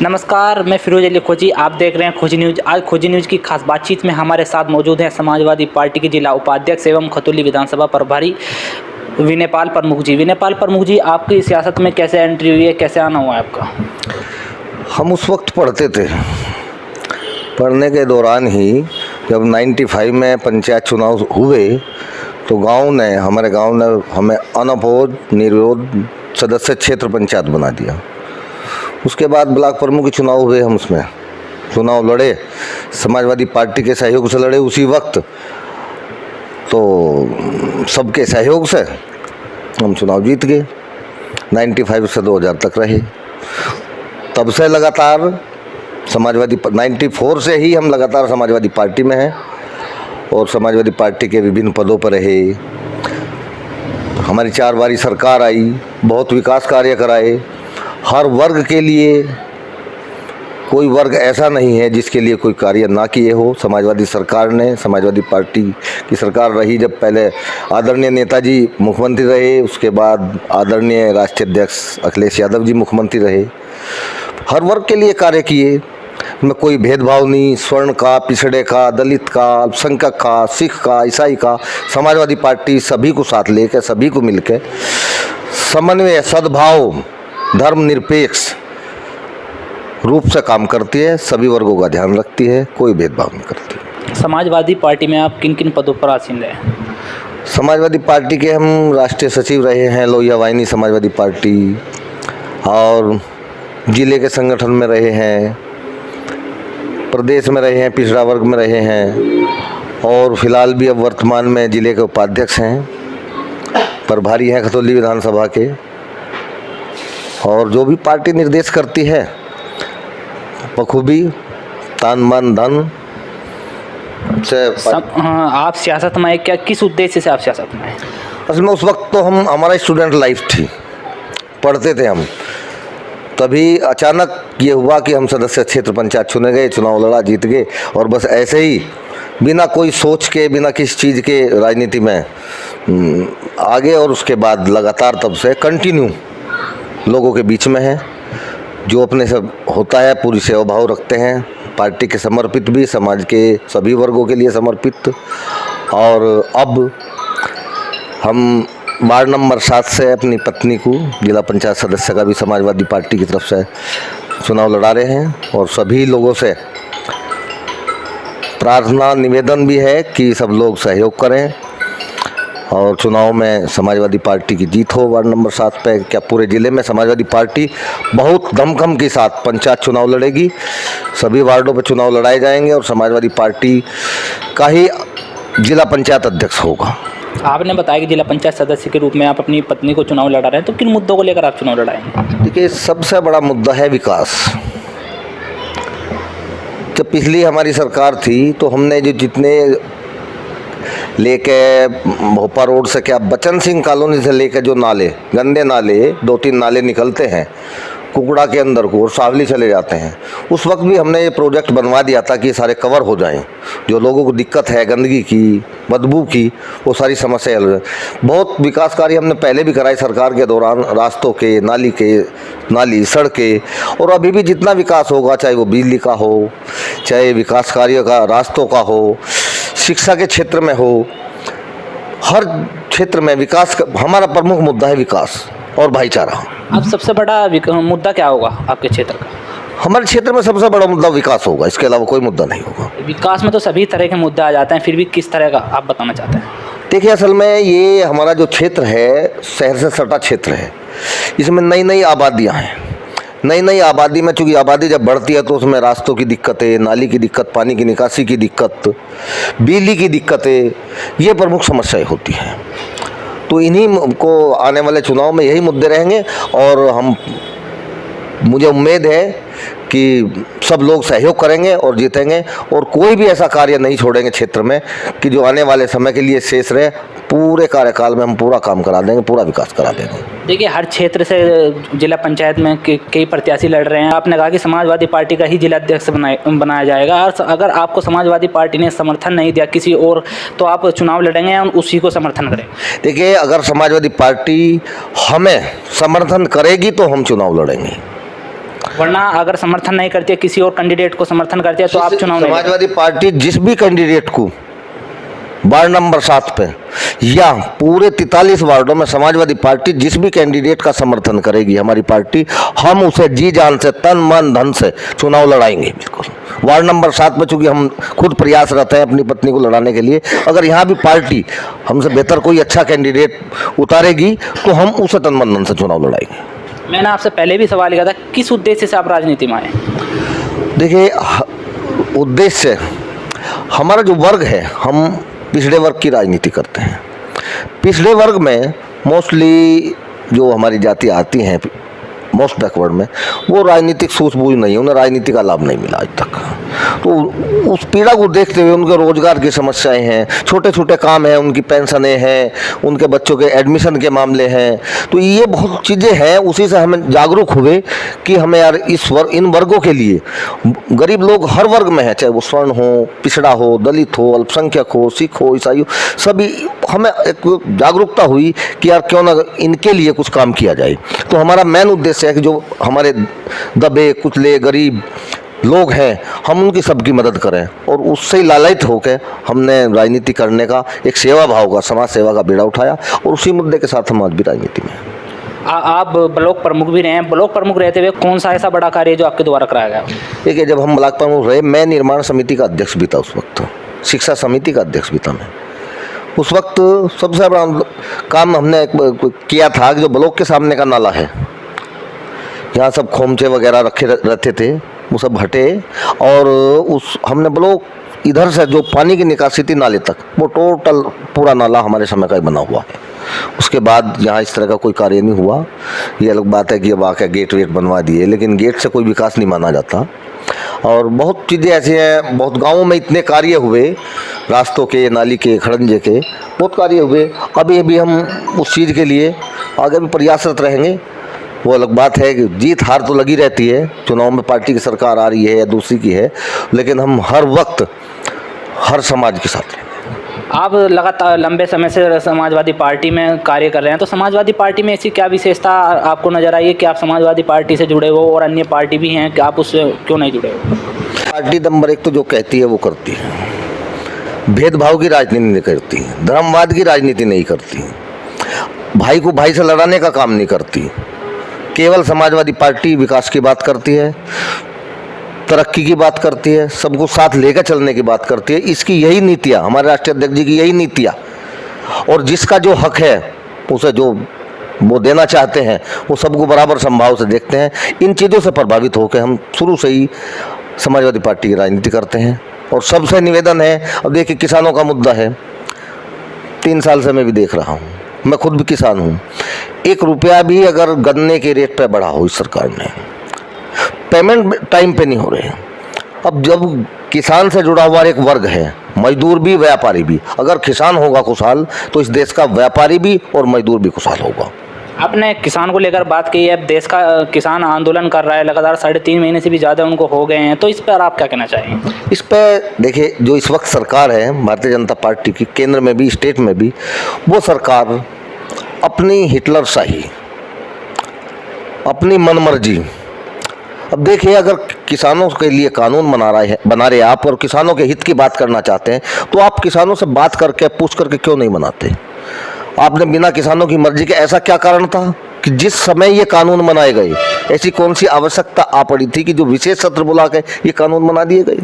नमस्कार, मैं फिरोज अली खोजी। आप देख रहे हैं खोजी न्यूज़। आज खोजी न्यूज़ की खास बातचीत में हमारे साथ मौजूद हैं समाजवादी पार्टी के जिला उपाध्यक्ष एवं खतौली विधानसभा प्रभारी विनयपाल प्रमुख जी। विनयपाल प्रमुख जी, आपकी सियासत में कैसे एंट्री हुई है, कैसे आना हुआ है आपका? हम उस वक्त पढ़ते थे, पढ़ने के दौरान ही जब 95 में पंचायत चुनाव हुए तो हमारे गांव ने हमें अनअपोज निर्विरोध सदस्य क्षेत्र पंचायत बना दिया। उसके बाद ब्लॉक प्रमुख के चुनाव हुए, हम उसमें चुनाव लड़े, समाजवादी पार्टी के सहयोग से लड़े उसी वक्त। तो सबके सहयोग से हम चुनाव जीत गए। 95 से 2000 तक रहे। तब से लगातार 94 से ही हम लगातार समाजवादी पार्टी में हैं और समाजवादी पार्टी के विभिन्न पदों पर रहे। हमारी 4 बारी सरकार आई, बहुत विकास कार्य कराए। हर वर्ग के लिए, कोई वर्ग ऐसा नहीं है जिसके लिए कोई कार्य ना किए हो। समाजवादी सरकार ने, समाजवादी पार्टी की सरकार रही जब पहले आदरणीय नेताजी मुख्यमंत्री रहे, उसके बाद आदरणीय राष्ट्रीय अध्यक्ष अखिलेश यादव जी मुख्यमंत्री रहे। हर वर्ग के लिए कार्य किए, में कोई भेदभाव नहीं, स्वर्ण का, पिछड़े का, दलित का, अल्पसंख्यक का, सिख का, ईसाई का। समाजवादी पार्टी सभी को साथ लेकर, सभी को मिलकर समन्वय, सद्भाव, धर्मनिरपेक्ष रूप से काम करती है, सभी वर्गों का ध्यान रखती है, कोई भेदभाव नहीं करती। समाजवादी पार्टी में आप किन किन पदों पर आसीन रहे? समाजवादी पार्टी के हम राष्ट्रीय सचिव रहे हैं, लोहिया वाहिनी समाजवादी पार्टी, और जिले के संगठन में रहे हैं, प्रदेश में रहे हैं, पिछड़ा वर्ग में रहे हैं, और फिलहाल भी अब वर्तमान में जिले के उपाध्यक्ष हैं, प्रभारी हैं खतौली विधानसभा के। और जो भी पार्टी निर्देश करती है बखूबी, तान मन धन से आप सियासत में क्या, किस उद्देश्य से आप सियासत में? असल में उस वक्त तो हमारा स्टूडेंट लाइफ थी, पढ़ते थे हम। तभी अचानक ये हुआ कि हम सदस्य क्षेत्र पंचायत चुने गए, चुनाव लड़ा, जीत गए, और बस ऐसे ही बिना कोई सोच के, बिना किसी चीज़ के राजनीति में आगे। और उसके बाद लगातार तब से कंटिन्यू लोगों के बीच में है, जो अपने सब होता है पूरी सेवा भाव रखते हैं, पार्टी के समर्पित भी, समाज के सभी वर्गों के लिए समर्पित। और अब हम वार्ड नंबर 7 से अपनी पत्नी को जिला पंचायत सदस्य का भी समाजवादी पार्टी की तरफ से चुनाव लड़ा रहे हैं। और सभी लोगों से प्रार्थना निवेदन भी है कि सब लोग सहयोग करें और चुनाव में समाजवादी पार्टी की जीत हो। वार्ड नंबर 7 पे क्या पूरे ज़िले में समाजवादी पार्टी बहुत दमखम के साथ पंचायत चुनाव लड़ेगी। सभी वार्डों पे चुनाव लड़ाए जाएंगे और समाजवादी पार्टी का ही जिला पंचायत अध्यक्ष होगा। आपने बताया कि जिला पंचायत सदस्य के रूप में आप अपनी पत्नी को चुनाव लड़ा रहे हैं, तो किन मुद्दों को लेकर आप चुनाव लड़ाएंगे? देखिए, सबसे बड़ा मुद्दा है विकास। जब पिछली हमारी सरकार थी तो हमने जो जितने लेके भोपा रोड से क्या बचन सिंह कॉलोनी से लेकर जो नाले, गंदे नाले, 2-3 नाले निकलते हैं कुकड़ा के अंदर को और सावली चले जाते हैं, उस वक्त भी हमने ये प्रोजेक्ट बनवा दिया था कि ये सारे कवर हो जाएं। जो लोगों को दिक्कत है गंदगी की, बदबू की, वो सारी समस्या हल हो जाए। बहुत विकास कार्य हमने पहले भी कराए सरकार के दौरान, रास्तों के, नाली, सड़कें। और अभी भी जितना विकास होगा, चाहे वो बिजली का हो, चाहे विकास कार्य का रास्तों का हो, शिक्षा के क्षेत्र में हो, हर क्षेत्र में विकास हमारा प्रमुख मुद्दा है, विकास और भाईचारा। अब सबसे बड़ा मुद्दा क्या होगा आपके क्षेत्र का? हमारे क्षेत्र में सबसे बड़ा मुद्दा विकास होगा, इसके अलावा कोई मुद्दा नहीं होगा। विकास में तो सभी तरह के मुद्दे आ जाते हैं, फिर भी किस तरह का आप बताना चाहते हैं? देखिए, असल में ये हमारा जो क्षेत्र है शहर से सटा क्षेत्र है। इसमें नई आबादियाँ हैं। नई आबादी में चूँकि आबादी जब बढ़ती है तो उसमें रास्तों की दिक्कतें, नाली की दिक्कत, पानी की निकासी की दिक्कत, बिजली की दिक्कतें, ये प्रमुख समस्याएं होती हैं। तो इन्हीं को आने वाले चुनाव में यही मुद्दे रहेंगे और मुझे उम्मीद है कि सब लोग सहयोग करेंगे और जीतेंगे। और कोई भी ऐसा कार्य नहीं छोड़ेंगे क्षेत्र में कि जो आने वाले समय के लिए शेष रहे। पूरे कार्यकाल में हम पूरा काम करा देंगे, पूरा विकास करा देंगे। देखिए, हर क्षेत्र से जिला पंचायत में कई प्रत्याशी लड़ रहे हैं। आपने कहा कि समाजवादी पार्टी का ही जिला अध्यक्ष बनाया जाएगा, और अगर आपको समाजवादी पार्टी ने समर्थन नहीं दिया किसी और, तो आप चुनाव लड़ेंगे और उसी को समर्थन करें? देखिए, अगर समाजवादी पार्टी हमें समर्थन करेगी तो हम चुनाव लड़ेंगे। वरना अगर समर्थन नहीं करती है, किसी और कैंडिडेट को समर्थन करती है तो आप चुनाव नहीं समाजवादी पार्टी जिस भी कैंडिडेट को वार्ड नंबर 7 पे या पूरे 43 वार्डों में समाजवादी पार्टी जिस भी कैंडिडेट का समर्थन करेगी हमारी पार्टी, हम उसे जी जान से तन मन धन से चुनाव लड़ाएंगे। बिल्कुल वार्ड नंबर 7 में चूंकि हम खुद प्रयासरत हैं अपनी पत्नी को लड़ाने के लिए, अगर यहाँ भी पार्टी हमसे बेहतर कोई अच्छा कैंडिडेट उतारेगी तो हम उसे तन मन धन से चुनाव लड़ाएंगे। मैंने आपसे पहले भी सवाल किया था, किस उद्देश्य से आप राजनीति में आए? देखिए उद्देश्य, हमारा जो वर्ग है, हम पिछड़े वर्ग की राजनीति करते हैं। पिछड़े वर्ग में मोस्टली जो हमारी जाति आती हैं मोस्ट बैकवर्ड में, वो राजनीतिक सूझबूझ नहीं है, उन्हें राजनीति का लाभ नहीं मिला आज तक। तो उस पीड़ा को देखते हुए उनके रोजगार की समस्याएं हैं, छोटे छोटे काम हैं, उनकी पेंशनें हैं, उनके बच्चों के एडमिशन के मामले हैं, तो ये बहुत चीज़ें हैं। उसी से हमें जागरूक हुए कि हमें यार इन वर्गों के लिए, गरीब लोग हर वर्ग में हैं, चाहे वो स्वर्ण हो, पिछड़ा हो, दलित हो, अल्पसंख्यक हो, सिख हो, ईसाई हो, सभी, हमें एक जागरूकता हुई कि यार क्यों ना इनके लिए कुछ काम किया जाए। तो हमारा मेन उद्देश्य है कि जो हमारे दबे कुचले गरीब लोग हैं, हम उनकी सबकी मदद करें, और उससे ही लालयित होकर हमने राजनीति करने का एक सेवा भाव का, समाज सेवा का बीड़ा उठाया, और उसी मुद्दे के साथ हम आज भी राजनीति में हैं। आप ब्लॉक प्रमुख भी रहे हैं, ब्लॉक प्रमुख रहते हुए कौन सा ऐसा बड़ा कार्य जो आपके द्वारा कराया गया? देखिए, जब हम ब्लॉक प्रमुख रहे, मैं निर्माण समिति का अध्यक्ष भी था उस वक्त, शिक्षा समिति का अध्यक्ष भी था मैं उस वक्त। सबसे बड़ा काम हमने किया था कि जो ब्लॉक के सामने का नाला है, यहाँ सब खोमचे वगैरह रखे रहते थे, वो सब हटे, और हमने ब्लॉक इधर से जो पानी की निकासी थी नाले तक, वो टोटल पूरा नाला हमारे समय का ही बना हुआ है। उसके बाद यहाँ इस तरह का कोई कार्य नहीं हुआ। ये अलग बात है कि अब आके गेट वेट बनवा दिए, लेकिन गेट से कोई विकास नहीं माना जाता। और बहुत चीज़ें ऐसी हैं, बहुत गाँवों में इतने कार्य हुए, रास्तों के, नाली के, खड़ंजे के बहुत कार्य हुए। अभी भी हम उस चीज़ के लिए आगे भी प्रयासरत रहेंगे। वो अलग बात है कि जीत हार तो लगी रहती है, चुनाव में पार्टी की सरकार आ रही है या दूसरी की है, लेकिन हम हर वक्त हर समाज के साथ हैं। आप लगातार लंबे समय से समाजवादी पार्टी में कार्य कर रहे हैं, तो समाजवादी पार्टी में ऐसी क्या विशेषता आपको नज़र आई है कि आप समाजवादी पार्टी से जुड़े हो, और अन्य पार्टी भी हैं कि आप उससे क्यों नहीं जुड़े हो? पार्टी नंबर 1 तो जो कहती है वो करती है, भेदभाव की राजनीति नहीं करती, धर्मवाद की राजनीति नहीं करती, भाई को भाई से लड़ाने का काम नहीं करती। केवल समाजवादी पार्टी विकास की बात करती है, तरक्की की बात करती है, सबको साथ लेकर चलने की बात करती है। इसकी यही नीतियाँ, हमारे राष्ट्रीय अध्यक्ष जी की यही नीतियाँ, और जिसका जो हक है उसे जो वो देना चाहते हैं वो सबको बराबर संभाव से देखते हैं। इन चीज़ों से प्रभावित होकर हम शुरू से ही समाजवादी पार्टी की राजनीति करते हैं। और सबसे निवेदन है, अब देखिए किसानों का मुद्दा है, 3 साल से मैं भी देख रहा हूँ, मैं खुद भी किसान हूँ। 1 रुपया भी अगर गन्ने के रेट पे बढ़ा हो इस सरकार ने, पेमेंट टाइम पे नहीं हो रहे। अब जब किसान से जुड़ा हुआ एक वर्ग है, मजदूर भी व्यापारी भी, अगर किसान होगा खुशहाल तो इस देश का व्यापारी भी और मजदूर भी खुशहाल होगा। आपने किसान को लेकर बात की है, अब देश का किसान आंदोलन कर रहा है लगातार, 3.5 महीने से भी ज़्यादा उनको हो गए हैं, तो इस पर आप क्या कहना चाहेंगे? इस पर देखिए, जो इस वक्त सरकार है भारतीय जनता पार्टी की, केंद्र में भी स्टेट में भी, वो सरकार अपनी हिटलरशाही, अपनी मनमर्जी। अब देखिए, अगर किसानों के लिए कानून बना रहे आप और किसानों के हित की बात करना चाहते हैं, तो आप किसानों से बात करके पूछ करके क्यों नहीं बनाते? आपने बिना किसानों की मर्जी के, ऐसा क्या कारण था कि जिस समय ये कानून बनाए गए, ऐसी कौन सी आवश्यकता आ पड़ी थी कि जो विशेष सत्र बुला के ये कानून बना दिए गए?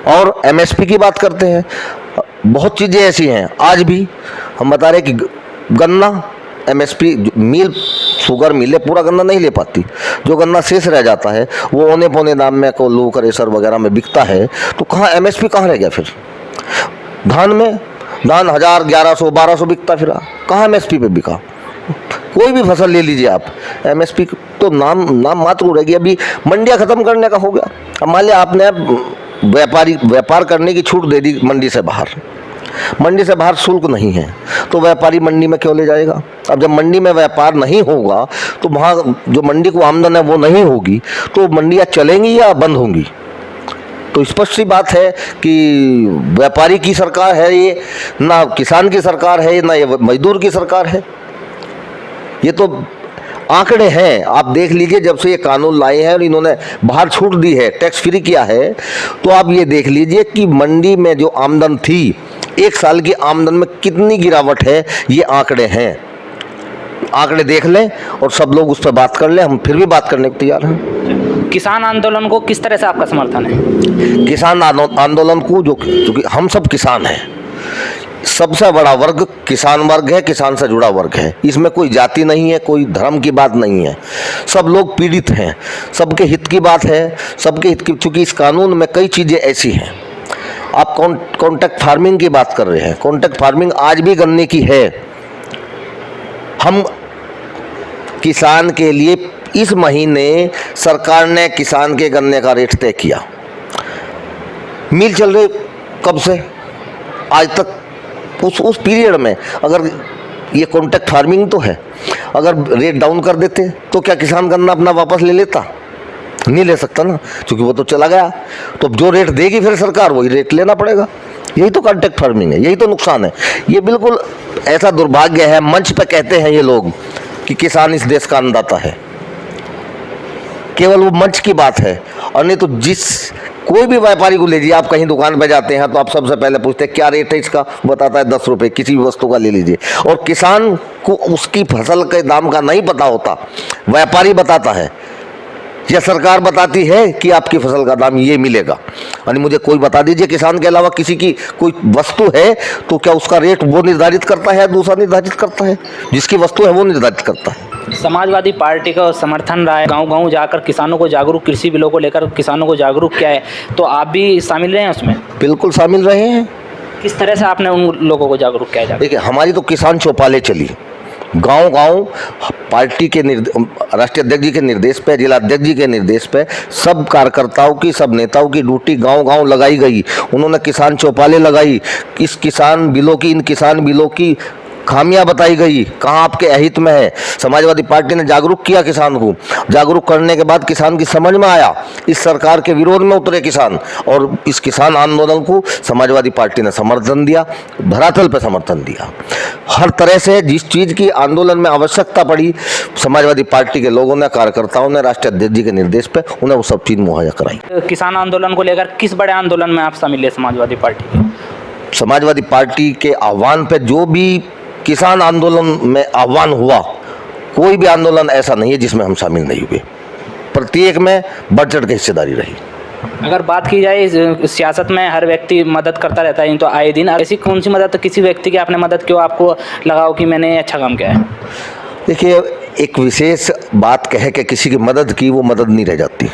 और एमएसपी की बात करते हैं, बहुत चीज़ें ऐसी हैं। आज भी हम बता रहे कि गन्ना एमएसपी मिल, शुगर मिलें पूरा गन्ना नहीं ले पाती, जो गन्ना शेष रह जाता है वो औने पौने दाम में कोल्लू करेसर वगैरह में बिकता है। तो कहाँ एमएसपी कहाँ रह गया? फिर धान में, धान 1000, 1100, 1200 बिकता, फिर कहाँ एमएसपी पे बिका? कोई भी फसल ले लीजिए आप, एमएसपी तो नाम मात्र रहेगी। अभी मंडियाँ ख़त्म करने का हो गया। अब मान लिया आपने व्यापार करने की छूट दे दी मंडी से बाहर, मंडी से बाहर शुल्क नहीं है, तो व्यापारी मंडी में क्यों ले जाएगा? अब जब मंडी में व्यापार नहीं होगा तो वहाँ जो मंडी को आमदन है वो नहीं होगी, तो मंडियाँ चलेंगी या बंद होंगी? तो स्पष्ट सी बात है कि व्यापारी की सरकार है ये, ना किसान की सरकार है, ना ये मजदूर की सरकार है। ये तो आंकड़े हैं, आप देख लीजिए। जब से ये कानून लाए हैं और इन्होंने बाहर छूट दी है, टैक्स फ्री किया है, तो आप ये देख लीजिए कि मंडी में जो आमदन थी, एक साल की आमदन में कितनी गिरावट है, ये आंकड़े हैं। आंकड़े देख लें और सब लोग उस पर बात कर लें, हम फिर भी बात करने को तैयार हैं। किसान आंदोलन को किस तरह से आपका समर्थन है? किसान आंदोलन को, जो क्योंकि हम सब किसान हैं, सबसे बड़ा वर्ग किसान वर्ग है, किसान से जुड़ा वर्ग है। इसमें कोई जाति नहीं है, कोई धर्म की बात नहीं है, सब लोग पीड़ित हैं, सबके हित की बात है, सबके हित की। चूँकि इस कानून में कई चीज़ें ऐसी हैं, आप कॉन्ट्रैक्ट फार्मिंग की बात कर रहे हैं, कॉन्ट्रैक्ट फार्मिंग आज भी गन्ने की है। हम किसान के लिए इस महीने सरकार ने किसान के गन्ने का रेट तय किया, मिल चल रहे कब से आज तक। उस पीरियड में अगर ये कॉन्ट्रैक्ट फार्मिंग तो है, अगर रेट डाउन कर देते तो क्या किसान गन्ना अपना वापस ले लेता? नहीं ले सकता ना, क्योंकि वो तो चला गया। तो जो रेट देगी फिर सरकार, वही रेट लेना पड़ेगा। यही तो कॉन्ट्रैक्ट फार्मिंग है, यही तो नुकसान है। ये बिल्कुल ऐसा दुर्भाग्य है, मंच पे कहते हैं ये लोग कि किसान इस देश का अन्नदाता है, केवल वो मंच की बात है। और नहीं तो कोई भी व्यापारी को लीजिए, आप कहीं दुकान पे जाते हैं तो आप सबसे पहले पूछते हैं क्या रेट है इसका, बताता है 10 रुपये, किसी भी वस्तु का ले लीजिए। और किसान को उसकी फसल के दाम का नहीं पता होता, व्यापारी बताता है या सरकार बताती है कि आपकी फसल का दाम ये मिलेगा। यानी मुझे कोई बता दीजिए किसान के अलावा किसी की कोई वस्तु है तो क्या उसका रेट वो निर्धारित करता है या दूसरा निर्धारित करता है? जिसकी वस्तु है वो निर्धारित करता है। समाजवादी पार्टी का समर्थन रहा है, गांव-गांव जाकर किसानों को जागरूक, कृषि बिलों को लेकर किसानों को जागरूक किया है, तो आप भी शामिल रहे हैं उसमें? बिल्कुल शामिल रहे हैं। किस तरह से आपने उन लोगों को जागरूक किया? देखिए, हमारी तो किसान चौपालें चली, गांव-गांव पार्टी के राष्ट्रीय अध्यक्ष जी के निर्देश पे, जिला अध्यक्ष जी के निर्देश पे सब कार्यकर्ताओं की, सब नेताओं की ड्यूटी गांव-गांव लगाई गई। उन्होंने किसान चौपालें लगाई, इस किसान बिलों की, इन किसान बिलों की खामियां बताई गई, कहाँ आपके अहित में है। समाजवादी पार्टी ने जागरूक किया किसान को, जागरूक करने के बाद किसान की समझ में आया, इस सरकार के विरोध में उतरे किसान, और इस किसान आंदोलन को समाजवादी पार्टी ने समर्थन दिया, धरातल पर समर्थन दिया। हर तरह से जिस चीज़ की आंदोलन में आवश्यकता पड़ी, समाजवादी पार्टी के लोगों ने, कार्यकर्ताओं ने राष्ट्रीय अध्यक्ष जी के निर्देश पर उन्हें वो सब चीज़ मुहैया कराई। किसान आंदोलन को लेकर किस बड़े आंदोलन में आप शामिल है समाजवादी पार्टी के? समाजवादी पार्टी के आह्वान पर जो भी किसान आंदोलन में आह्वान हुआ, कोई भी आंदोलन ऐसा नहीं है जिसमें हम शामिल नहीं हुए। प्रत्येक में बढ़ चढ़ के हिस्सेदारी रही। अगर बात की जाए, सियासत में हर व्यक्ति मदद करता रहता है, तो आए दिन ऐसी कौन सी मदद, किसी व्यक्ति की आपने मदद क्यों आपको लगा हो कि मैंने अच्छा काम किया है? देखिए, एक विशेष बात कहे कि किसी की मदद की, वो मदद नहीं रह जाती।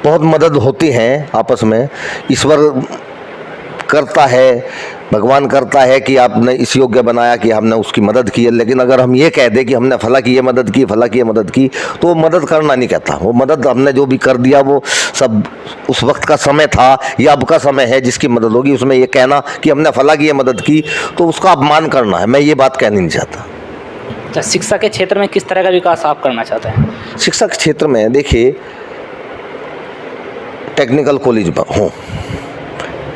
बहुत मदद होती है आपस में, ईश्वर करता है, भगवान करता है कि आपने इस योग्य बनाया कि हमने उसकी मदद की है। लेकिन अगर हम ये कह दें कि हमने फला की ये मदद की, फला की ये मदद की, तो वो मदद करना नहीं कहता। वो मदद हमने जो भी कर दिया वो सब उस वक्त का समय था या अब का समय है जिसकी मदद होगी। उसमें ये कहना कि हमने फला की ये मदद की तो उसका अपमान करना है, मैं ये बात कहनी नहीं चाहता। अच्छा, शिक्षा के क्षेत्र में किस तरह का विकास आप करना चाहते हैं? शिक्षा के क्षेत्र में देखिए, टेक्निकल कॉलेज हो,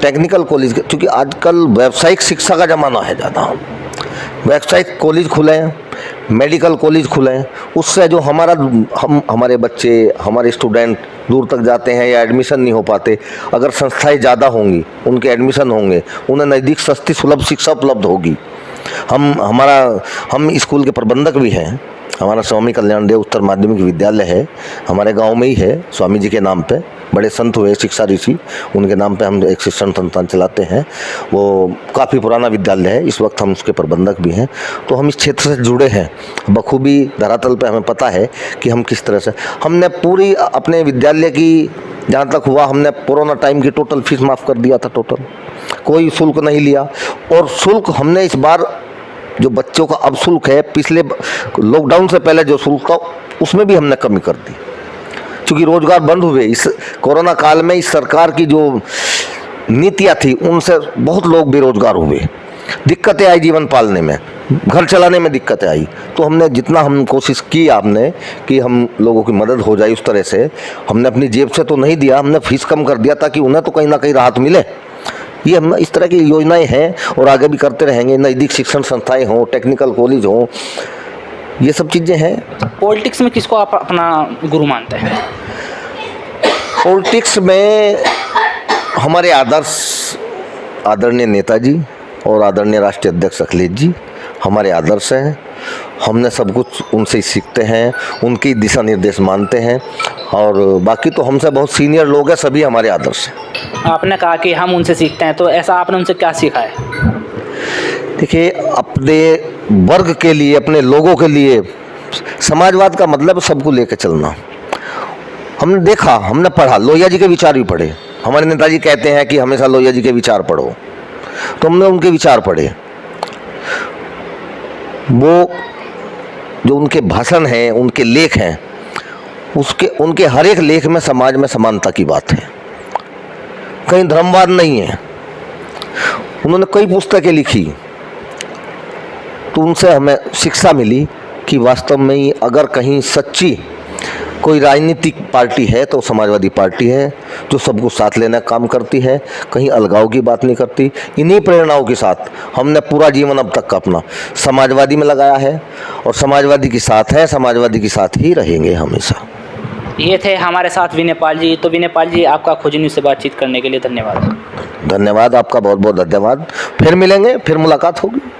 टेक्निकल कॉलेज, क्योंकि आजकल व्यावसायिक शिक्षा का ज़माना है ज़्यादा, व्यावसायिक कॉलेज खुले हैं, मेडिकल कॉलेज खुले हैं। उससे जो हमारे बच्चे, हमारे स्टूडेंट दूर तक जाते हैं या एडमिशन नहीं हो पाते, अगर संस्थाएं ज़्यादा होंगी, उनके एडमिशन होंगे, उन्हें नज़दीक सस्ती सुलभ शिक्षा उपलब्ध होगी। हम स्कूल के प्रबंधक भी हैं। हमारा स्वामी कल्याण देव उत्तर माध्यमिक विद्यालय है, हमारे गांव में ही है, स्वामी जी के नाम पे, बड़े संत हुए शिक्षा ऋषि, उनके नाम पे हम एक शिक्षण संस्थान चलाते हैं। वो काफ़ी पुराना विद्यालय है, इस वक्त हम उसके प्रबंधक भी हैं। तो हम इस क्षेत्र से जुड़े हैं बखूबी, धरातल पे हमें पता है कि हम किस तरह से, हमने पूरी अपने विद्यालय की, जहाँ तक हुआ हमने कोरोना टाइम की टोटल फीस माफ़ कर दिया था, टोटल कोई शुल्क नहीं लिया। और शुल्क हमने इस बार जो बच्चों का अब शुल्क है, पिछले लॉकडाउन से पहले जो शुल्क था उसमें भी हमने कमी कर दी, क्योंकि रोजगार बंद हुए। इस कोरोना काल में इस सरकार की जो नीतियाँ थी उनसे बहुत लोग बेरोजगार हुए, दिक्कतें आई जीवन पालने में, घर चलाने में दिक्कतें आई। तो हमने जितना हम कोशिश की आपने कि हम लोगों की मदद हो जाए, उस तरह से हमने अपनी जेब से तो नहीं दिया, हमने फीस कम कर दिया ताकि उन्हें तो कहीं ना कहीं राहत मिले। ये हम इस तरह की योजनाएं हैं और आगे भी करते रहेंगे। नज़दीक शिक्षण संस्थाएं हों, टेक्निकल कॉलेज हों, ये सब चीज़ें हैं। पॉलिटिक्स में किसको आप अपना गुरु मानते हैं? पॉलिटिक्स में हमारे आदरणीय नेताजी और आदरणीय राष्ट्रीय अध्यक्ष अखिलेश जी हमारे आदर्श हैं। हमने सब कुछ उनसे ही सीखते हैं, उनके दिशा निर्देश मानते हैं, और बाकी तो हमसे बहुत सीनियर लोग हैं, सभी हमारे आदर्श हैं। आपने कहा कि हम उनसे सीखते हैं, तो ऐसा आपने उनसे क्या सीखा है? देखिए, अपने वर्ग के लिए, अपने लोगों के लिए समाजवाद का मतलब सबको लेकर चलना। हमने देखा, हमने पढ़ा, लोहिया जी के विचार भी पढ़े। हमारे नेताजी कहते हैं कि हमेशा लोहिया जी के विचार पढ़ो, तो हमने उनके विचार पढ़े। वो जो उनके भाषण हैं, उनके लेख हैं, उनके हर एक लेख में समाज में समानता की बात है, कहीं धर्मवाद नहीं है। उन्होंने कई पुस्तकें लिखी, तो उनसे हमें शिक्षा मिली कि वास्तव में ही अगर कहीं सच्ची कोई राजनीतिक पार्टी है तो समाजवादी पार्टी है, जो सबको साथ लेने का काम करती है, कहीं अलगाव की बात नहीं करती। इन्हीं प्रेरणाओं के साथ हमने पूरा जीवन अब तक का अपना समाजवादी में लगाया है, और समाजवादी के साथ है, समाजवादी के साथ ही रहेंगे हमेशा। ये थे हमारे साथ विनय पाल जी। तो विनय पाल जी, आपका खोजी न्यूज़ से बातचीत करने के लिए धन्यवाद। धन्यवाद, आपका बहुत बहुत धन्यवाद। फिर मिलेंगे, फिर मुलाकात होगी।